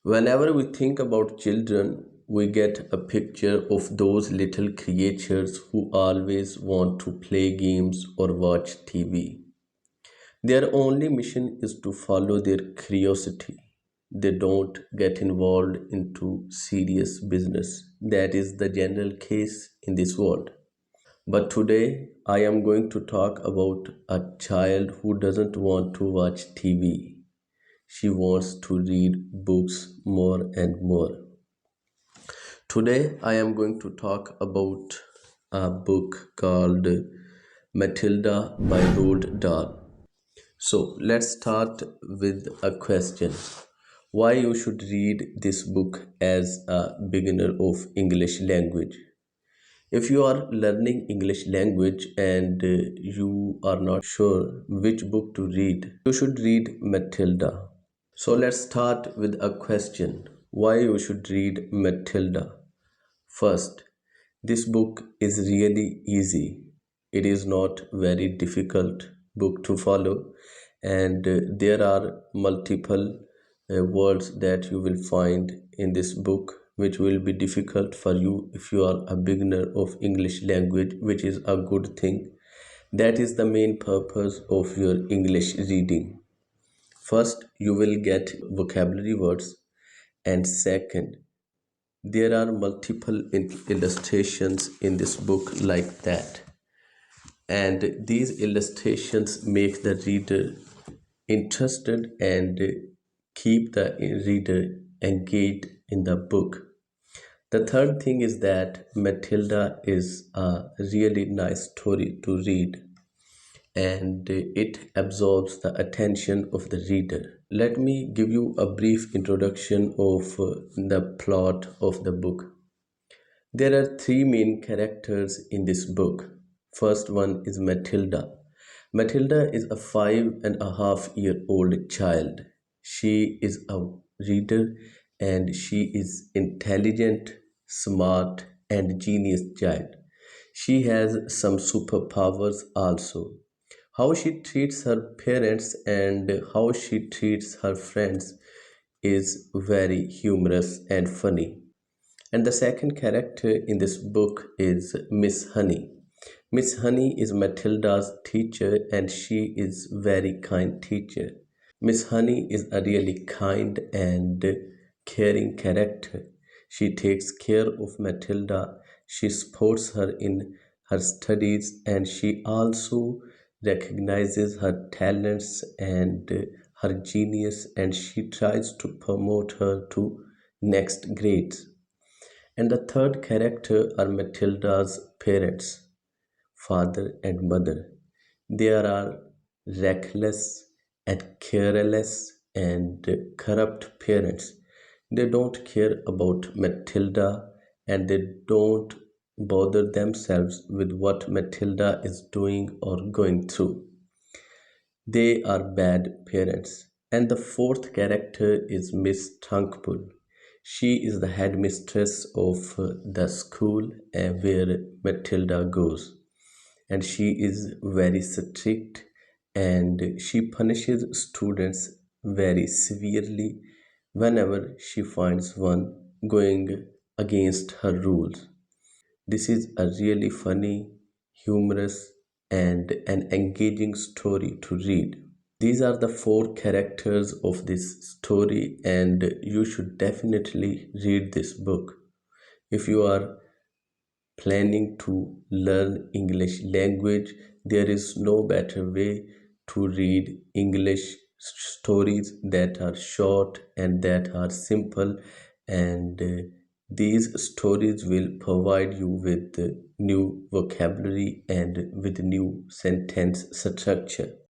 Whenever we think about children, we get a picture of those little creatures who always want to play games or watch TV. Their only mission is to follow their curiosity. They don't get involved into serious business. That is the general case in this world. But today I am going to talk about a child who doesn't want to watch TV. She wants to read books more and more. Today, I am going to talk about a book called Matilda by Roald Dahl. So, let's start with a question. Why you should read this book as a beginner of English language? If you are learning English language and you are not sure which book to read, you should read Matilda. So let's start with a question. Why you should read Matilda? First, this book is really easy. It is not very difficult book to follow, and there are multiple words that you will find in this book which will be difficult for you if you are a beginner of English language, which is a good thing. That is the main purpose of your English reading. First, you will get vocabulary words, and second, there are multiple illustrations in this book like that, and these illustrations make the reader interested and keep the reader engaged in the book. The third thing is that Matilda is a really nice story to read and it absorbs the attention of the reader. Let me give you a brief introduction of the plot of the book. There are three main characters in this book. First one is Matilda. Matilda is a 5.5-year-old child. She is a reader and she is intelligent, smart, and genius child. She has some superpowers also. How she treats her parents and how she treats her friends is very humorous and funny. And the second character in this book is Miss Honey. Miss Honey is Matilda's teacher and she is very kind teacher. Miss Honey is a really kind and caring character. She takes care of Matilda, she supports her in her studies, and she also recognizes her talents and her genius, and she tries to promote her to next grades. And the third character are Matilda's parents, father and mother. They are reckless and careless and corrupt parents. They don't care about Matilda and they don't bother themselves with what Matilda is doing or going through. They are bad parents. And the fourth character is Miss Trunkpool. She is the headmistress of the school where Matilda goes, and she is very strict and she punishes students very severely whenever she finds one going against her rules. This is a really funny, humorous, and an engaging story to read. These are the four characters of this story, and you should definitely read this book. If you are planning to learn English language, there is no better way to read English stories that are short and that are simple, and these stories will provide you with new vocabulary and with new sentence structure.